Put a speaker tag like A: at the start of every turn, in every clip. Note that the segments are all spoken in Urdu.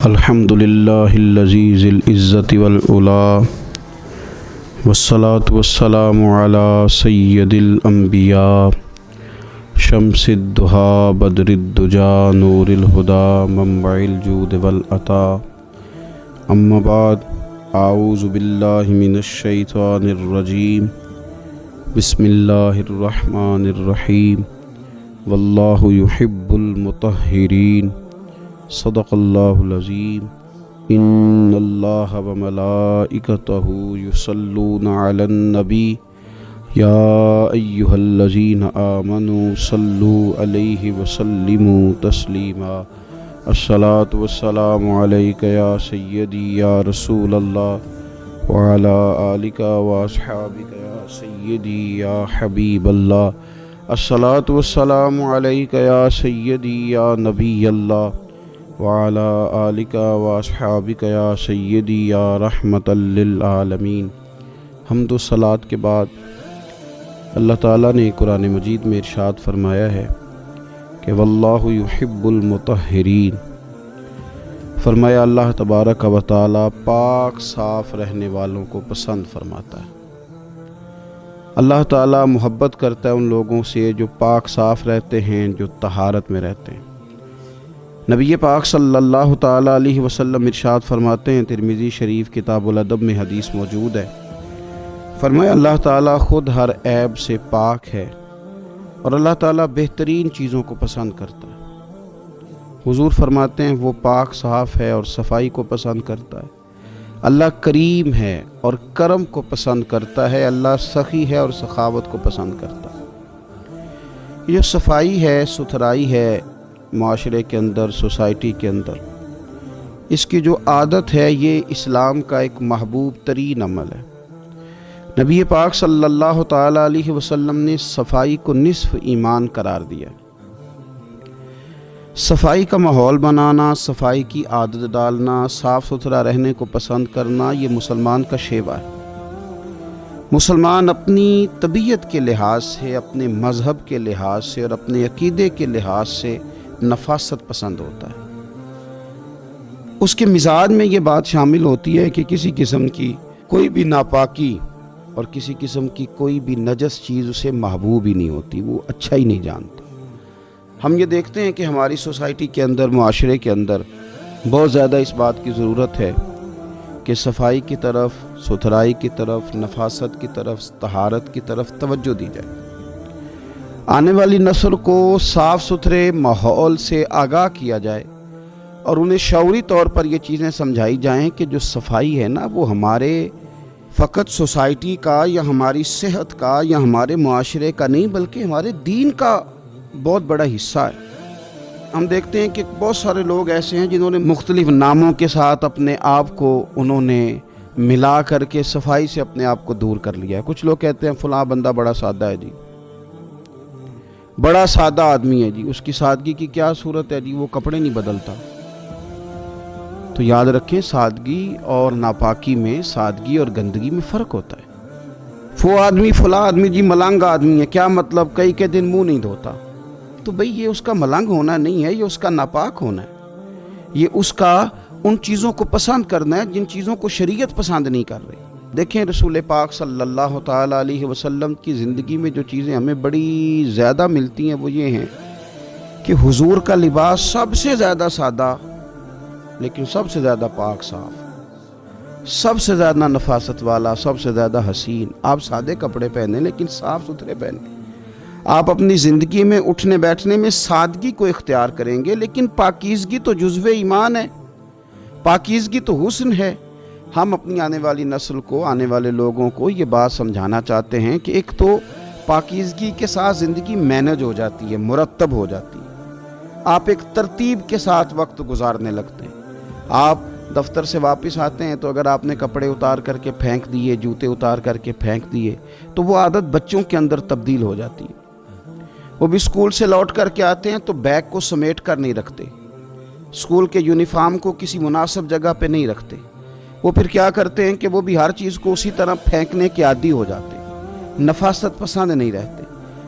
A: الحمد للہ الذی ذی العزت والعلا والصلاة والسلام علی سید الانبیاء شمس الضحیٰ بدر الدجا نور الہدی منبع الجود والعطاء اما بعد اعوذ باللہ من الشیطان الرجیم بسم اللہ الرحمن الرحیم واللہ یحب المطہرین صدق اللہ العظیم ان اللہ وملائکتہ یصلون علی النبی یا ایہا الذین آمنوا صلوا علیہ وسلموا تسلیما الصلاۃ والسلام علیک یا سیدی یا رسول اللہ وعلی آلک واصحابک یا سیدی یا حبیب اللہ الصلاۃ والسلام علیک یا سیدی یا نبی اللہ وعلی آلک واصحابک یا سیدی یا رحمۃ للعالمین۔ حمد و صلوات کے بعد اللہ تعالیٰ نے قرآن مجید میں ارشاد فرمایا ہے کہ واللہ یحب المطہرین، فرمایا اللہ تبارک و تعالیٰ پاک صاف رہنے والوں کو پسند فرماتا ہے۔ اللہ تعالیٰ محبت کرتا ہے ان لوگوں سے جو پاک صاف رہتے ہیں، جو طہارت میں رہتے ہیں۔ نبی پاک صلی اللہ تعالیٰ علیہ وسلم ارشاد فرماتے ہیں، ترمذی شریف کتاب الادب میں حدیث موجود ہے، فرمایا اللہ تعالیٰ خود ہر عیب سے پاک ہے اور اللہ تعالیٰ بہترین چیزوں کو پسند کرتا ہے۔ حضور فرماتے ہیں وہ پاک صاف ہے اور صفائی کو پسند کرتا ہے۔ اللہ کریم ہے اور کرم کو پسند کرتا ہے۔ اللہ سخی ہے اور سخاوت کو پسند کرتا ہے۔ یہ صفائی ہے، ستھرائی ہے معاشرے کے اندر، سوسائٹی کے اندر، اس کی جو عادت ہے یہ اسلام کا ایک محبوب ترین عمل ہے۔ نبی پاک صلی اللہ تعالیٰ علیہ وسلم نے صفائی کو نصف ایمان قرار دیا۔ صفائی کا ماحول بنانا، صفائی کی عادت ڈالنا، صاف ستھرا رہنے کو پسند کرنا، یہ مسلمان کا شیوا ہے۔ مسلمان اپنی طبیعت کے لحاظ سے، اپنے مذہب کے لحاظ سے اور اپنے عقیدے کے لحاظ سے نفاست پسند ہوتا ہے۔ اس کے مزاج میں یہ بات شامل ہوتی ہے کہ کسی قسم کی کوئی بھی ناپاکی اور کسی قسم کی کوئی بھی نجس چیز اسے محبوب ہی نہیں ہوتی، وہ اچھا ہی نہیں جانتا۔ ہم یہ دیکھتے ہیں کہ ہماری سوسائٹی کے اندر، معاشرے کے اندر بہت زیادہ اس بات کی ضرورت ہے کہ صفائی کی طرف، ستھرائی کی طرف، نفاست کی طرف، طہارت کی طرف توجہ دی جائے۔ آنے والی نسل کو صاف ستھرے ماحول سے آگاہ کیا جائے اور انہیں شعوری طور پر یہ چیزیں سمجھائی جائیں کہ جو صفائی ہے نا، وہ ہمارے فقط سوسائٹی کا یا ہماری صحت کا یا ہمارے معاشرے کا نہیں، بلکہ ہمارے دین کا بہت بڑا حصہ ہے۔ ہم دیکھتے ہیں کہ بہت سارے لوگ ایسے ہیں جنہوں نے مختلف ناموں کے ساتھ اپنے آپ کو انہوں نے ملا کر کے صفائی سے اپنے آپ کو دور کر لیا ہے۔ کچھ لوگ کہتے ہیں فلاں بندہ بڑا سادہ ہے جی، بڑا سادہ آدمی ہے جی، اس کی سادگی کی کیا صورت ہے جی، وہ کپڑے نہیں بدلتا۔ تو یاد رکھیں، سادگی اور ناپاکی میں، سادگی اور گندگی میں فرق ہوتا ہے۔ فلاں آدمی جی ملنگ آدمی ہے، کیا مطلب؟ کئی کے دن منہ نہیں دھوتا۔ تو بھئی یہ اس کا ملنگ ہونا نہیں ہے، یہ اس کا ناپاک ہونا ہے، یہ اس کا ان چیزوں کو پسند کرنا ہے جن چیزوں کو شریعت پسند نہیں کر رہی۔ دیکھیں رسول پاک صلی اللہ تعالیٰ علیہ وسلم کی زندگی میں جو چیزیں ہمیں بڑی زیادہ ملتی ہیں وہ یہ ہیں کہ حضور کا لباس سب سے زیادہ سادہ لیکن سب سے زیادہ پاک صاف، سب سے زیادہ نفاست والا، سب سے زیادہ حسین۔ آپ سادے کپڑے پہنیں لیکن صاف ستھرے پہنیں۔ آپ اپنی زندگی میں اٹھنے بیٹھنے میں سادگی کو اختیار کریں گے، لیکن پاکیزگی تو جزو ایمان ہے، پاکیزگی تو حسن ہے۔ ہم اپنی آنے والی نسل کو، آنے والے لوگوں کو یہ بات سمجھانا چاہتے ہیں کہ ایک تو پاکیزگی کے ساتھ زندگی مینج ہو جاتی ہے، مرتب ہو جاتی ہے، آپ ایک ترتیب کے ساتھ وقت گزارنے لگتے ہیں۔ آپ دفتر سے واپس آتے ہیں تو اگر آپ نے کپڑے اتار کر کے پھینک دیے، جوتے اتار کر کے پھینک دیے، تو وہ عادت بچوں کے اندر تبدیل ہو جاتی ہے۔ وہ بھی اسکول سے لوٹ کر کے آتے ہیں تو بیگ کو سمیٹ کر نہیں رکھتے، اسکول کے یونیفارم کو کسی مناسب جگہ پہ نہیں رکھتے۔ وہ پھر کیا کرتے ہیں کہ وہ بھی ہر چیز کو اسی طرح پھینکنے کے عادی ہو جاتے ہیں، نفاست پسند نہیں رہتے۔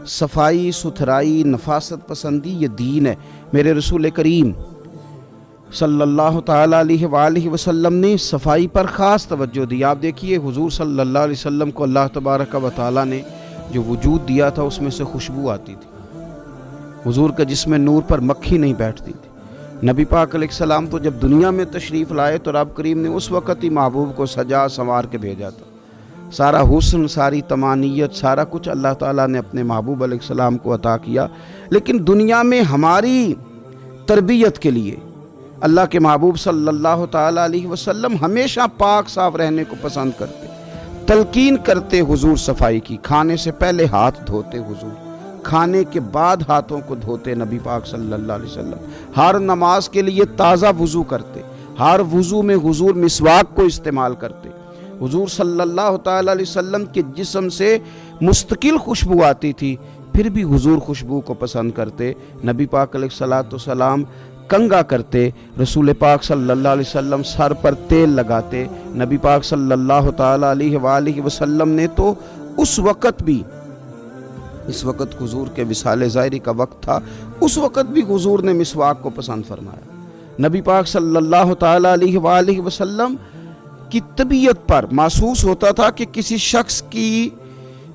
A: صفائی ستھرائی، نفاست پسندی، یہ دین ہے۔ میرے رسول کریم صلی اللہ تعالیٰ علیہ وآلہ وسلم نے صفائی پر خاص توجہ دی۔ آپ دیکھیے حضور صلی اللہ علیہ وسلم کو اللہ تبارک و تعالیٰ نے جو وجود دیا تھا اس میں سے خوشبو آتی تھی۔ حضور کا جسم نور پر مکھی نہیں بیٹھتی تھی۔ نبی پاک علیہ السلام تو جب دنیا میں تشریف لائے تو رب کریم نے اس وقت ہی محبوب کو سجا سنوار کے بھیجا تھا۔ سارا حسن، ساری تمانیت، سارا کچھ اللہ تعالیٰ نے اپنے محبوب علیہ السلام کو عطا کیا، لیکن دنیا میں ہماری تربیت کے لیے اللہ کے محبوب صلی اللہ تعالیٰ علیہ وسلم ہمیشہ پاک صاف رہنے کو پسند کرتے، تلقین کرتے حضور صفائی کی۔ کھانے سے پہلے ہاتھ دھوتے حضور، کھانے کے بعد ہاتھوں کو دھوتے نبی پاک صلی اللہ علیہ وسلم۔ ہر نماز کے لیے تازہ وضو کرتے، ہر وضو میں حضور مسواک کو استعمال کرتے۔ حضور صلی اللہ تعالیٰ علیہ وسلم کے جسم سے مستقل خوشبو آتی تھی، پھر بھی حضور خوشبو کو پسند کرتے۔ نبی پاک علیہ الصلوۃ والسلام کنگھا کرتے، رسول پاک صلی اللہ علیہ وسلم سر پر تیل لگاتے۔ نبی پاک صلی اللہ تعالیٰ علیہ وآلہ وسلم نے تو اس وقت بھی، اس وقت حضور کے وصال ظاہری کا وقت تھا، اس وقت بھی حضور نے مسواک کو پسند فرمایا۔ نبی پاک صلی اللہ تعالیٰ علیہ وآلہ وسلم کی طبیعت پر محسوس ہوتا تھا کہ کسی شخص کی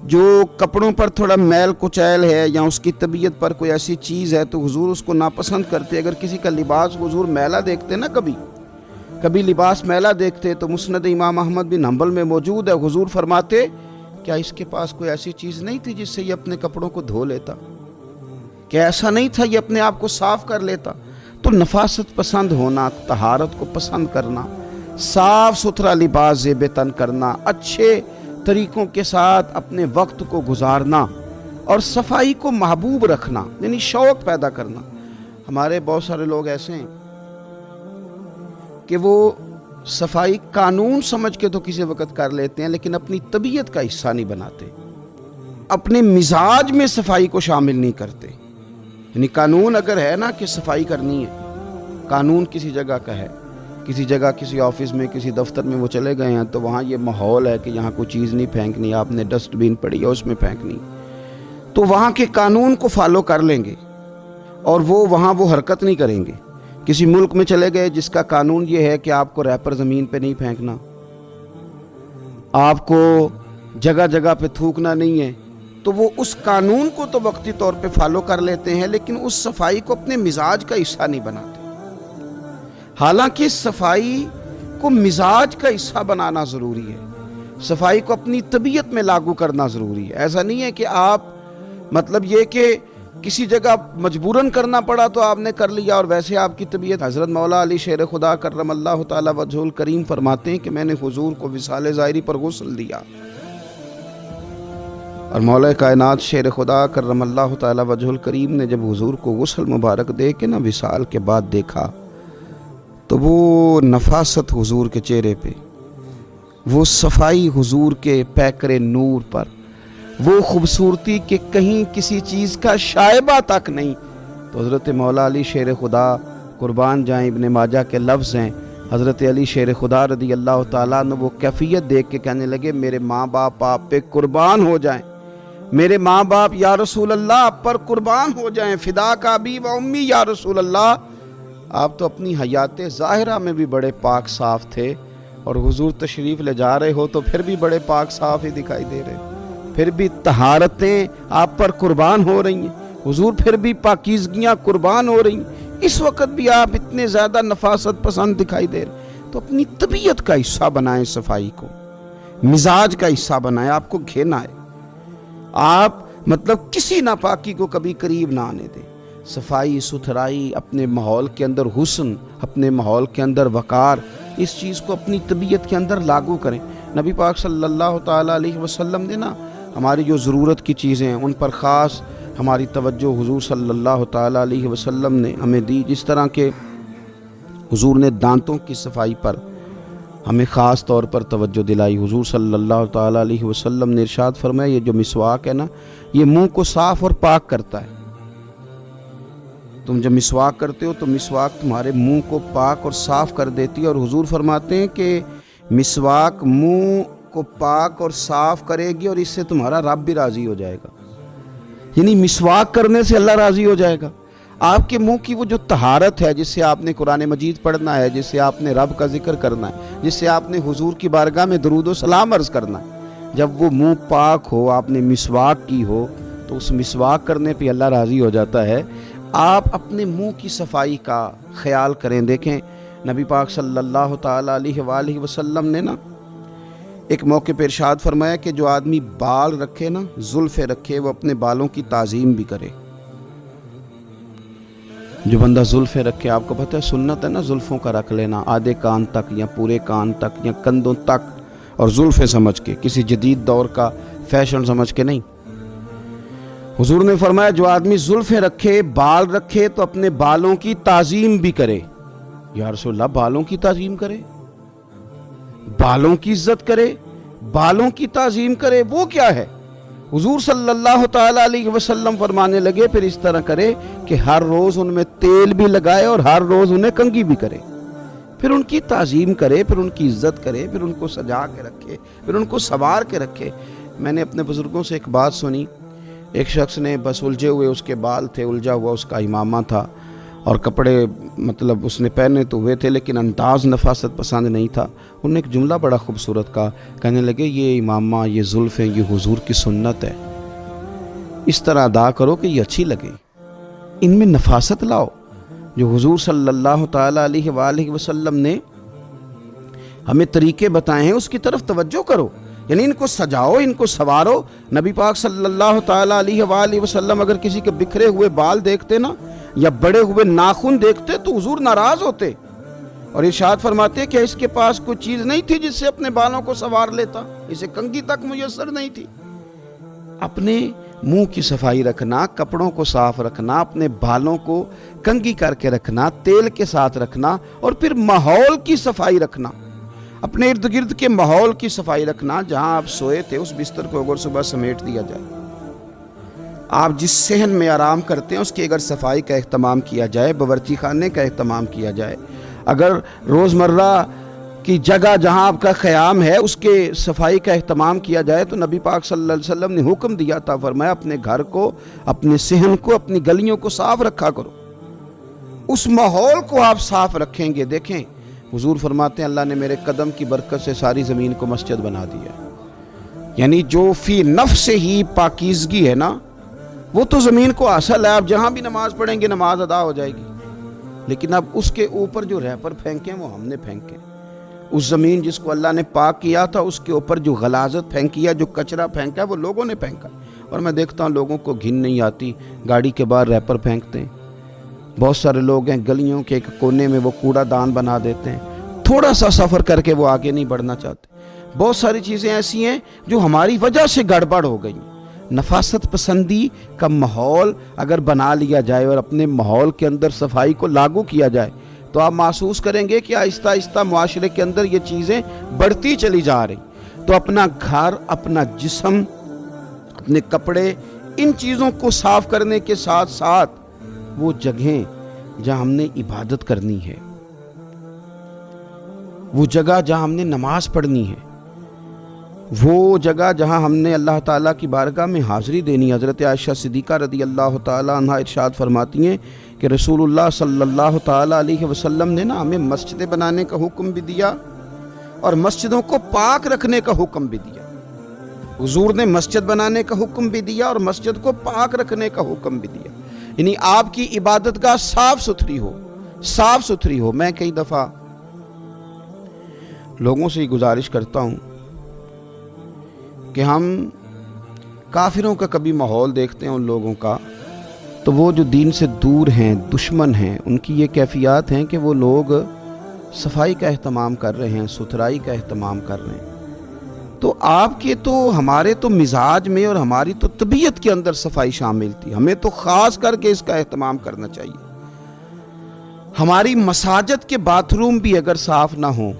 A: جو کپڑوں پر تھوڑا میل کچیل ہے یا اس کی طبیعت پر کوئی ایسی چیز ہے تو حضور اس کو ناپسند کرتے۔ اگر کسی کا لباس حضور میلا دیکھتے نا، کبھی لباس میلا دیکھتے تو مسند امام احمد بن حنبل میں موجود ہے، حضور فرماتے کیا اس کے پاس کوئی ایسی چیز نہیں تھی جس سے یہ اپنے کپڑوں کو دھو لیتا؟ کیا ایسا نہیں تھا یہ اپنے آپ کو صاف کر لیتا؟ تو نفاست پسند ہونا، طہارت کو پسند کرنا، صاف ستھرا لباس زیب تن کرنا، اچھے طریقوں کے ساتھ اپنے وقت کو گزارنا اور صفائی کو محبوب رکھنا، یعنی شوق پیدا کرنا۔ ہمارے بہت سارے لوگ ایسے ہیں کہ وہ صفائی قانون سمجھ کے تو کسی وقت کر لیتے ہیں، لیکن اپنی طبیعت کا حصہ نہیں بناتے، اپنے مزاج میں صفائی کو شامل نہیں کرتے۔ یعنی قانون اگر ہے نا کہ صفائی کرنی ہے، قانون کسی جگہ کا ہے، کسی جگہ کسی آفس میں کسی دفتر میں وہ چلے گئے ہیں تو وہاں یہ ماحول ہے کہ یہاں کوئی چیز نہیں پھینکنی، آپ نے ڈسٹ بین پڑی ہے اس میں پھینکنی، تو وہاں کے قانون کو فالو کر لیں گے اور وہاں وہ حرکت نہیں کریں گے۔ کسی ملک میں چلے گئے جس کا قانون یہ ہے کہ آپ کو ریپر زمین پہ نہیں پھینکنا، آپ کو جگہ جگہ پہ تھوکنا نہیں ہے، تو وہ اس قانون کو تو وقتی طور پہ فالو کر لیتے ہیں، لیکن اس صفائی کو اپنے مزاج کا حصہ نہیں بناتے۔ حالانکہ صفائی کو مزاج کا حصہ بنانا ضروری ہے، صفائی کو اپنی طبیعت میں لاگو کرنا ضروری ہے۔ ایسا نہیں ہے کہ آپ مطلب یہ کہ کسی جگہ مجبوراً کرنا پڑا تو آپ نے کر لیا اور ویسے آپ کی طبیعت۔ حضرت مولا علی شیر خدا کرم اللہ تعالی وجہہ الکریم فرماتے ہیں کہ میں نے حضور کو وصال ظاہری پر غسل دیا، اور مولا کائنات شیر خدا کرم اللہ تعالی وجہہ الکریم نے جب حضور کو غسل مبارک دے کے وصال کے بعد دیکھا تو وہ نفاست حضور کے چہرے پہ، وہ صفائی حضور کے پیکر نور پر، وہ خوبصورتی کہ کہیں کسی چیز کا شائبہ تک نہیں۔ تو حضرت مولا علی شیر خدا قربان جائیں، ابن ماجہ کے لفظ ہیں، حضرت علی شیر خدا رضی اللہ تعالیٰ نے وہ کیفیت دیکھ کے کہنے لگے میرے ماں باپ آپ پہ قربان ہو جائیں، میرے ماں باپ یا رسول اللہ آپ پر قربان ہو جائیں، فدا کا ابی و امی یا رسول اللہ۔ آپ تو اپنی حیات ظاہرہ میں بھی بڑے پاک صاف تھے، اور حضور تشریف لے جا رہے ہو تو پھر بھی بڑے پاک صاف ہی دکھائی دے رہے، پھر بھی طہارتیں آپ پر قربان ہو رہی ہیں، حضور پھر بھی پاکیزگیاں قربان ہو رہی ہیں، اس وقت بھی آپ اتنے زیادہ نفاست پسند دکھائی دے رہے۔ تو اپنی طبیعت کا حصہ بنائیں، صفائی کو مزاج کا حصہ بنائیں۔ آپ کو گھینا ہے، آپ مطلب کسی ناپاکی کو کبھی قریب نہ آنے دیں۔ صفائی ستھرائی، اپنے ماحول کے اندر حسن، اپنے ماحول کے اندر وقار، اس چیز کو اپنی طبیعت کے اندر لاگو کریں۔ نبی پاک صلی اللہ تعالیٰ علیہ وسلم نے ہماری جو ضرورت کی چیزیں ہیں ان پر خاص ہماری توجہ حضور صلی اللہ تعالیٰ علیہ وسلم نے ہمیں دی۔ جس طرح کہ حضور نے دانتوں کی صفائی پر ہمیں خاص طور پر توجہ دلائی۔ حضور صلی اللہ تعالیٰ علیہ وسلم نے ارشاد فرمایا یہ جو مسواک ہے یہ منہ کو صاف اور پاک کرتا ہے۔ تم جب مسواک کرتے ہو تو مسواک تمہارے منہ کو پاک اور صاف کر دیتی ہے، اور حضور فرماتے ہیں کہ مسواک منہ کو پاک اور صاف کرے گی اور اس سے تمہارا رب بھی راضی ہو جائے گا، یعنی مسواک کرنے سے اللہ راضی ہو جائے گا۔ آپ کے منہ کی وہ جو طہارت ہے، جس سے آپ نے قرآن مجید پڑھنا ہے، جس سے آپ نے رب کا ذکر کرنا ہے، جس سے آپ نے حضور کی بارگاہ میں درود و سلام عرض کرنا ہے، جب وہ منہ پاک ہو، آپ نے مسواک کی ہو، تو اس مسواک کرنے پہ اللہ راضی ہو جاتا ہے۔ آپ اپنے منہ کی صفائی کا خیال کریں۔ دیکھیں نبی پاک صلی اللہ تعالیٰ علیہ وآلہ وسلم نے نا ایک موقع پہ ارشاد فرمایا کہ جو آدمی بال رکھے نا، زلفیں رکھے، وہ اپنے بالوں کی تعظیم بھی کرے۔ جو بندہ زلفیں رکھے، آپ کو پتہ ہے سنت ہے نا زلفوں کا رکھ لینا، آدھے کان تک یا پورے کان تک یا کندھوں تک، اور زلفیں سمجھ کے، کسی جدید دور کا فیشن سمجھ کے نہیں۔ حضور نے فرمایا جو آدمی زلفیں رکھے، بال رکھے، تو اپنے بالوں کی تعظیم بھی کرے۔ یا رسول اللہ، بالوں کی تعظیم کرے، بالوں کی عزت کرے، بالوں کی تعظیم کرے، وہ کیا ہے؟ حضور صلی اللہ تعالیٰ علیہ وسلم فرمانے لگے پھر اس طرح کرے کہ ہر روز ان میں تیل بھی لگائے اور ہر روز انہیں کنگھی بھی کرے، پھر ان کی تعظیم کرے، پھر ان کی عزت کرے، پھر ان کو سجا کے رکھے، پھر ان کو سنوار کے رکھے۔ میں نے اپنے بزرگوں سے ایک بات سنی، ایک شخص نے بس الجھے ہوئے اس کے بال تھے، الجھا ہوا اس کا امامہ تھا، اور کپڑے مطلب اس نے پہنے تو ہوئے تھے لیکن انداز نفاست پسند نہیں تھا۔ انہوں نے ایک جملہ بڑا خوبصورت کہا، کہنے لگے یہ امامہ، یہ زلفیں، یہ حضور کی سنت ہے، اس طرح ادا کرو کہ یہ اچھی لگے، ان میں نفاست لاؤ۔ جو حضور صلی اللہ تعالیٰ علیہ وآلہ وسلم نے ہمیں طریقے بتائے ہیں اس کی طرف توجہ کرو، یعنی ان کو سجاؤ، ان کو سنوارو۔ نبی پاک صلی اللہ تعالیٰ علیہ وآلہ وسلم اگر کسی کے بکھرے ہوئے بال دیکھتے نا یا بڑے ہوئے ناخن دیکھتے تو حضور ناراض ہوتے اور ارشاد فرماتے کہ اس کے پاس کوئی چیز نہیں تھی جس سے اپنے بالوں کو سنوار لیتا، اسے کنگھی تک میسر نہیں تھی۔ اپنے منہ کی صفائی رکھنا، کپڑوں کو صاف رکھنا، اپنے بالوں کو کنگھی کر کے رکھنا، تیل کے ساتھ رکھنا، اور پھر ماحول کی صفائی رکھنا، اپنے ارد گرد کے ماحول کی صفائی رکھنا۔ جہاں آپ سوئے تھے اس بستر کو اگر صبح سمیٹ دیا جائے، آپ جس صحن میں آرام کرتے ہیں اس کی اگر صفائی کا اہتمام کیا جائے، باورچی خانے کا اہتمام کیا جائے، اگر روزمرہ کی جگہ جہاں آپ کا قیام ہے اس کے صفائی کا اہتمام کیا جائے، تو نبی پاک صلی اللہ علیہ وسلم نے حکم دیا تھا، فرمایا اپنے گھر کو، اپنے صحن کو، اپنی گلیوں کو صاف رکھا کرو، اس ماحول کو آپ صاف رکھیں گے۔ دیکھیں حضور فرماتے ہیں اللہ نے میرے قدم کی برکت سے ساری زمین کو مسجد بنا دیا، یعنی جو فی نفس ہی پاکیزگی ہے نا وہ تو زمین کو حاصل ہے، آپ جہاں بھی نماز پڑھیں گے نماز ادا ہو جائے گی، لیکن اب اس کے اوپر جو ریپر پھینکے وہ ہم نے پھینکے، اس زمین جس کو اللہ نے پاک کیا تھا اس کے اوپر جو غلاظت پھینکی ہے، جو کچرا پھینکا ہے وہ لوگوں نے پھینکا۔ اور میں دیکھتا ہوں لوگوں کو گھن نہیں آتی، گاڑی کے باہر ریپر پھینکتے ہیں، بہت سارے لوگ ہیں گلیوں کے ایک کونے میں وہ کوڑا دان بنا دیتے ہیں، تھوڑا سا سفر کر کے وہ آگے نہیں بڑھنا چاہتے۔ بہت ساری چیزیں ایسی ہیں جو ہماری وجہ سے گڑبڑ ہو گئی۔ نفاست پسندی کا ماحول اگر بنا لیا جائے اور اپنے ماحول کے اندر صفائی کو لاگو کیا جائے تو آپ محسوس کریں گے کہ آہستہ آہستہ معاشرے کے اندر یہ چیزیں بڑھتی چلی جا رہی۔ تو اپنا گھر، اپنا جسم، اپنے کپڑے، ان چیزوں کو صاف کرنے کے ساتھ ساتھ وہ جگہیں جہاں ہم نے عبادت کرنی ہے، وہ جگہ جہاں ہم نے نماز پڑھنی ہے، وہ جگہ جہاں ہم نے اللہ تعالیٰ کی بارگاہ میں حاضری دینی۔ حضرت عائشہ صدیقہ رضی اللہ تعالیٰ عنہ ارشاد فرماتی ہیں کہ رسول اللہ صلی اللہ تعالیٰ علیہ وسلم نے نا ہمیں مسجدیں بنانے کا حکم بھی دیا اور مسجدوں کو پاک رکھنے کا حکم بھی دیا۔ حضور نے مسجد بنانے کا حکم بھی دیا اور مسجد کو پاک رکھنے کا حکم بھی دیا، یعنی آپ کی عبادت گاہ صاف ستھری ہو، صاف ستھری ہو۔ میں کئی دفعہ لوگوں سے یہ گزارش کرتا ہوں کہ ہم کافروں کا کبھی ماحول دیکھتے ہیں ان لوگوں کا، تو وہ جو دین سے دور ہیں، دشمن ہیں، ان کی یہ کیفیات ہیں کہ وہ لوگ صفائی کا اہتمام کر رہے ہیں، ستھرائی کا اہتمام کر رہے ہیں۔ تو آپ کے تو ہمارے تو مزاج میں اور ہماری تو طبیعت کے اندر صفائی شامل تھی، ہمیں تو خاص کر کے اس کا اہتمام کرنا چاہیے۔ ہماری مساجد کے باتھ روم بھی اگر صاف نہ ہوں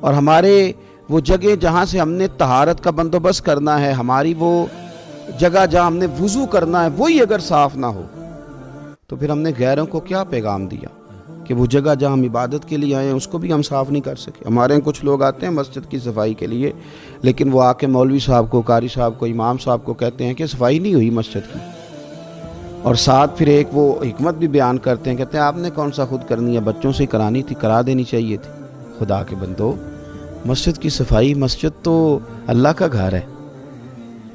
A: اور ہمارے وہ جگہ جہاں سے ہم نے طہارت کا بندوبست کرنا ہے، ہماری وہ جگہ جہاں ہم نے وضو کرنا ہے وہی اگر صاف نہ ہو تو پھر ہم نے غیروں کو کیا پیغام دیا کہ وہ جگہ جہاں ہم عبادت کے لیے آئے ہیں اس کو بھی ہم صاف نہیں کر سکے۔ ہمارے ہیں کچھ لوگ آتے ہیں مسجد کی صفائی کے لیے، لیکن وہ آ کے مولوی صاحب کو، قاری صاحب کو، امام صاحب کو کہتے ہیں کہ صفائی نہیں ہوئی مسجد کی، اور ساتھ پھر ایک وہ حکمت بھی بیان کرتے ہیں، کہتے ہیں آپ نے کون سا خود کرنی ہے، بچوں سے کرانی تھی، کرا دینی چاہیے تھی۔ خدا کے بندو، مسجد کی صفائی، مسجد تو اللہ کا گھر ہے،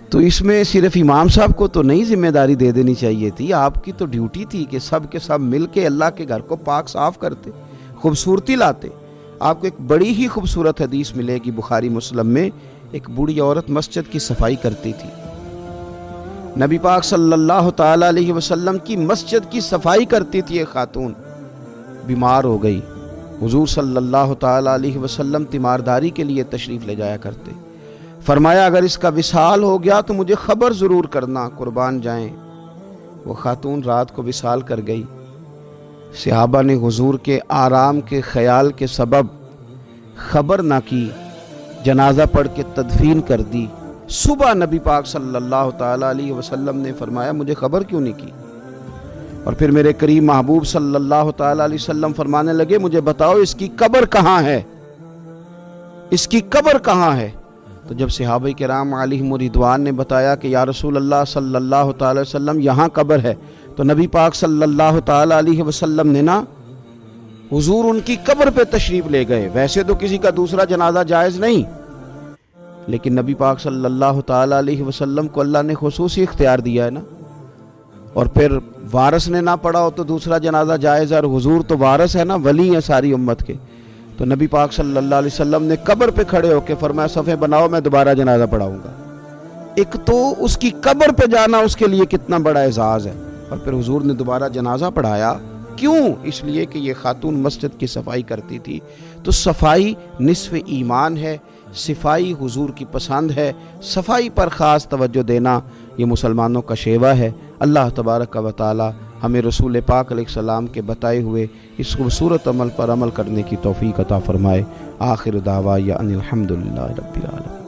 A: تو اس میں صرف امام صاحب کو تو نہیں ذمہ داری دے دینی چاہیے تھی، آپ کی تو ڈیوٹی تھی کہ سب کے سب مل کے اللہ کے گھر کو پاک صاف کرتے، خوبصورتی لاتے۔ آپ کو ایک بڑی ہی خوبصورت حدیث ملے گی بخاری مسلم میں، ایک بوڑھی عورت مسجد کی صفائی کرتی تھی، نبی پاک صلی اللہ تعالیٰ علیہ وسلم کی مسجد کی صفائی کرتی تھی، ایک خاتون بیمار ہو گئی، حضور صلی اللہ تعالیٰ علیہ وسلم تیمارداری کے لیے تشریف لے جایا کرتے، فرمایا اگر اس کا وصال ہو گیا تو مجھے خبر ضرور کرنا، قربان جائیں۔ وہ خاتون رات کو وصال کر گئی، صحابہ نے حضور کے آرام کے خیال کے سبب خبر نہ کی، جنازہ پڑھ کے تدفین کر دی۔ صبح نبی پاک صلی اللہ تعالیٰ علیہ وسلم نے فرمایا مجھے خبر کیوں نہیں کی؟ اور پھر میرے کریم محبوب صلی اللہ تعالیٰ علیہ وسلم فرمانے لگے مجھے بتاؤ اس کی قبر کہاں ہے، اس کی قبر کہاں ہے؟ تو جب صحابہ کرام علیہم رضوان نے بتایا کہ یا رسول اللہ صلی اللہ تعالیٰ علیہ وسلم یہاں قبر ہے، تو نبی پاک صلی اللہ تعالیٰ علیہ وسلم نے نا حضور ان کی قبر پہ تشریف لے گئے۔ ویسے تو کسی کا دوسرا جنازہ جائز نہیں، لیکن نبی پاک صلی اللہ تعالیٰ علیہ وسلم کو اللہ نے خصوصی اختیار دیا ہے نا، اور پھر وارث نے نہ پڑھا ہو تو دوسرا جنازہ جائز ہے، اور حضور تو وارث ہے نا، ولی ہیں ساری امت کے، تو نبی پاک صلی اللہ علیہ وسلم نے قبر پہ کھڑے ہو کے فرمایا صفحے بناؤ میں دوبارہ جنازہ پڑھاؤں گا۔ ایک تو اس کی قبر پہ جانا اس کے لیے کتنا بڑا اعزاز ہے، اور پھر حضور نے دوبارہ جنازہ پڑھایا۔ کیوں؟ اس لیے کہ یہ خاتون مسجد کی صفائی کرتی تھی، تو صفائی نصف ایمان ہے، صفائی حضور کی پسند ہے، صفائی پر خاص توجہ دینا یہ مسلمانوں کا شیوا ہے۔ اللہ تبارک و تعالی ہمیں رسول پاک علیہ السلام کے بتائے ہوئے اس خوبصورت عمل پر عمل کرنے کی توفیق عطا فرمائے۔ آخر دعوانا ان الحمدللہ رب العالمین۔